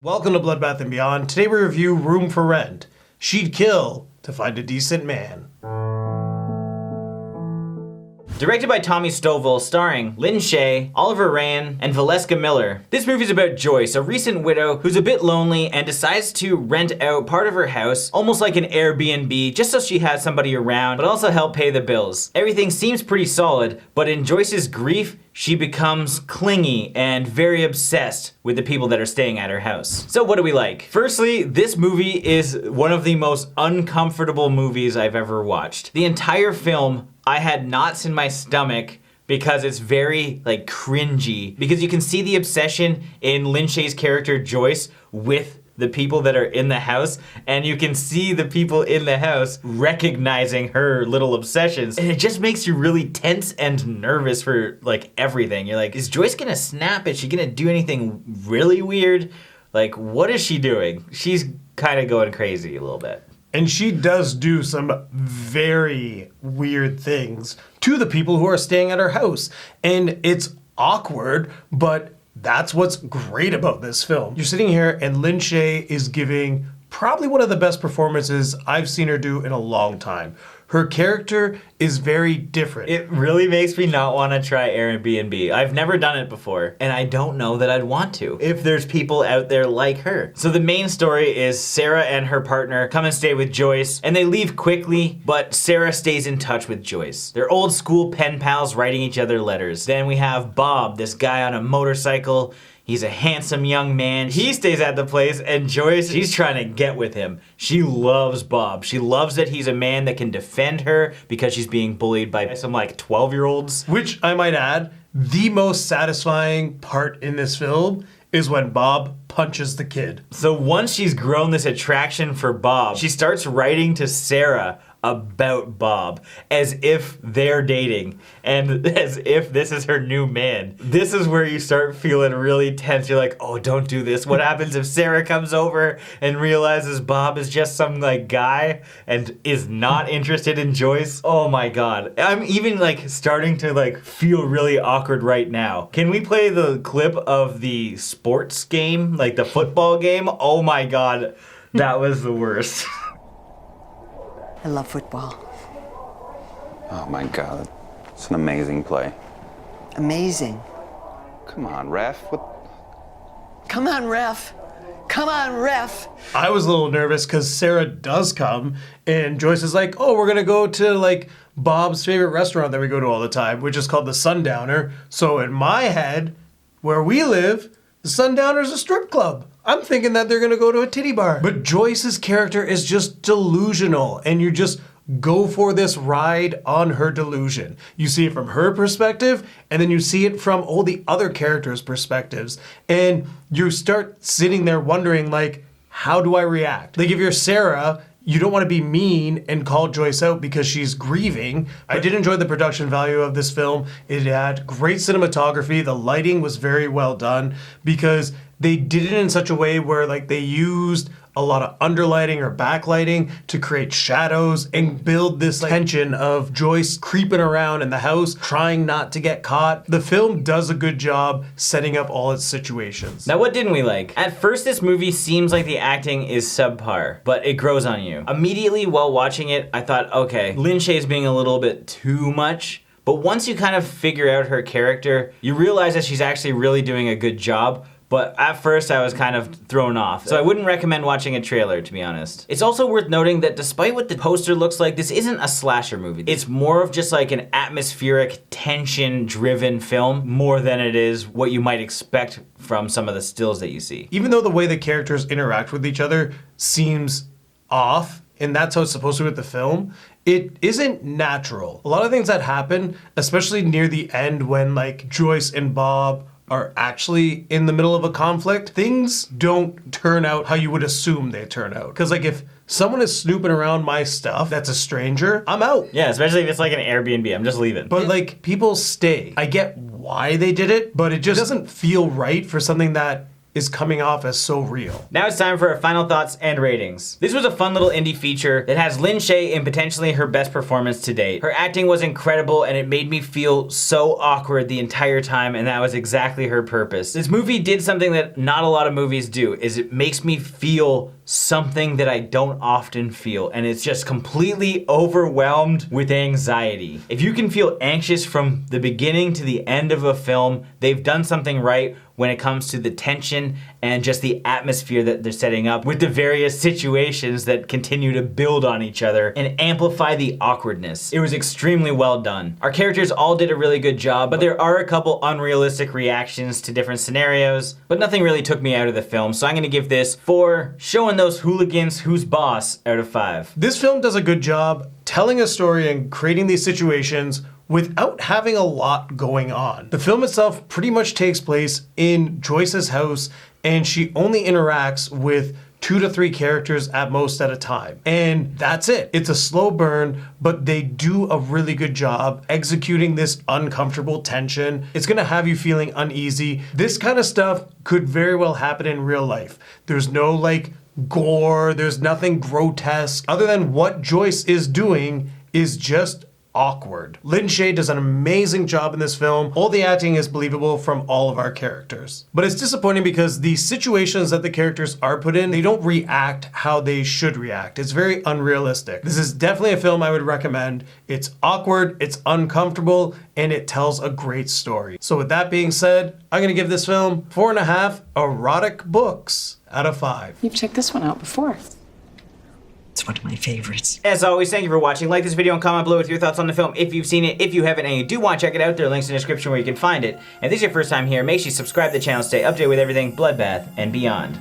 Welcome to Bloodbath and Beyond. Today we review Room for Rent. She'd kill to find a decent man. Directed by Tommy Stovall, starring Lin Shaye, Oliver Rayon, and Valeska Miller. This movie's about Joyce, a recent widow who's a bit lonely and decides to rent out part of her house, almost like an Airbnb, just so she has somebody around, but also help pay the bills. Everything seems pretty solid, but in Joyce's grief, she becomes clingy and very obsessed with the people that are staying at her house. So what do we like? Firstly, this movie is one of the most uncomfortable movies I've ever watched. The entire film, I had knots in my stomach because it's very like cringy. Because you can see the obsession in Lin Shaye's character Joyce with the people that are in the house, and you can see the people in the house recognizing her little obsessions, and it just makes you really tense and nervous for like everything. You're like, is Joyce gonna snap? Is she gonna do anything really weird? Like, what is she doing? She's kind of going crazy a little bit. And she does do some very weird things to the people who are staying at her house. And it's awkward, but that's what's great about this film. You're sitting here and Lin Shaye is giving probably one of the best performances I've seen her do in a long time. Her character is very different. It really makes me not want to try Airbnb. I've never done it before, and I don't know that I'd want to if there's people out there like her. So the main story is Sarah and her partner come and stay with Joyce, and they leave quickly, but Sarah stays in touch with Joyce. They're old school pen pals writing each other letters. Then we have Bob, this guy on a motorcycle. He's a handsome young man. He stays at the place, and Joyce, she's trying to get with him. She loves Bob. She loves that he's a man that can defend her because she's being bullied by some like 12-year-olds. Which I might add, the most satisfying part in this film is when Bob punches the kid. So once she's grown this attraction for Bob, she starts writing to Sarah about Bob as if they're dating and as if this is her new man. This is where you start feeling really tense. You're like, oh, don't do this. What happens if Sarah comes over and realizes Bob is just some like guy and is not interested in Joyce? Oh my God. I'm even like starting to like feel really awkward right now. Can we play the clip of the sports game, like the football game? Oh my God, that was the worst. I love football. Oh my God, it's an amazing play. Amazing. Come on, ref. What? Come on, ref. Come on, ref. I was a little nervous because Sarah does come and Joyce is like, oh, we're gonna go to like Bob's favorite restaurant that we go to all the time, which is called the Sundowner. So in my head, where we live, the Sundowner's a strip club. I'm thinking that they're gonna go to a titty bar. But Joyce's character is just delusional, and you just go for this ride on her delusion. You see it from her perspective, and then you see it from all the other characters' perspectives. And you start sitting there wondering, like, how do I react? Like, if you're Sarah, you don't want to be mean and call Joyce out because she's grieving. I did enjoy the production value of this film. It had great cinematography. The lighting was very well done because they did it in such a way where like they used a lot of underlighting or backlighting to create shadows and build this tension of Joyce creeping around in the house, trying not to get caught. The film does a good job setting up all its situations. Now, what didn't we like? At first, this movie seems like the acting is subpar, but it grows on you. Immediately while watching it, I thought, okay, Lin Shaye's being a little bit too much. But once you kind of figure out her character, you realize that she's actually really doing a good job. But at first I was kind of thrown off. So I wouldn't recommend watching a trailer, to be honest. It's also worth noting that despite what the poster looks like, this isn't a slasher movie. It's more of just like an atmospheric, tension-driven film more than it is what you might expect from some of the stills that you see. Even though the way the characters interact with each other seems off, and that's how it's supposed to be with the film, it isn't natural. A lot of things that happen, especially near the end when like Joyce and Bob are actually in the middle of a conflict, things don't turn out how you would assume they turn out. Because like if someone is snooping around my stuff that's a stranger, I'm out. Yeah, especially if it's like an Airbnb, I'm just leaving. But like people stay. I get why they did it, but it just doesn't feel right for something that is coming off as so real. Now it's time for our final thoughts and ratings. This was a fun little indie feature that has Lin Shaye in potentially her best performance to date. Her acting was incredible and it made me feel so awkward the entire time, and that was exactly her purpose. This movie did something that not a lot of movies do, is it makes me feel something that I don't often feel, and it's just completely overwhelmed with anxiety. If you can feel anxious from the beginning to the end of a film, they've done something right when it comes to the tension and just the atmosphere that they're setting up with the various situations that continue to build on each other and amplify the awkwardness. It was extremely well done. Our characters all did a really good job, but there are a couple unrealistic reactions to different scenarios, but nothing really took me out of the film, so I'm gonna give this 4 showing those hooligans who's boss out of 5. This film does a good job telling a story and creating these situations without having a lot going on. The film itself pretty much takes place in Joyce's house, and she only interacts with 2 to 3 characters at most at a time. And that's it. It's a slow burn, but they do a really good job executing this uncomfortable tension. It's gonna have you feeling uneasy. This kind of stuff could very well happen in real life. There's no like gore, there's nothing grotesque, other than what Joyce is doing is just awkward. Lin Shaye does an amazing job in this film. All the acting is believable from all of our characters. But it's disappointing because the situations that the characters are put in, they don't react how they should react. It's very unrealistic. This is definitely a film I would recommend. It's awkward, it's uncomfortable, and it tells a great story. So with that being said, I'm gonna give this film 4.5 erotic books out of 5. You've checked this one out before. It's one of my favorites. As always, thank you for watching. Like this video and comment below with your thoughts on the film if you've seen it. If you haven't and you do want to check it out, there are links in the description where you can find it. And if this is your first time here, make sure you subscribe to the channel, stay updated with everything Bloodbath and beyond.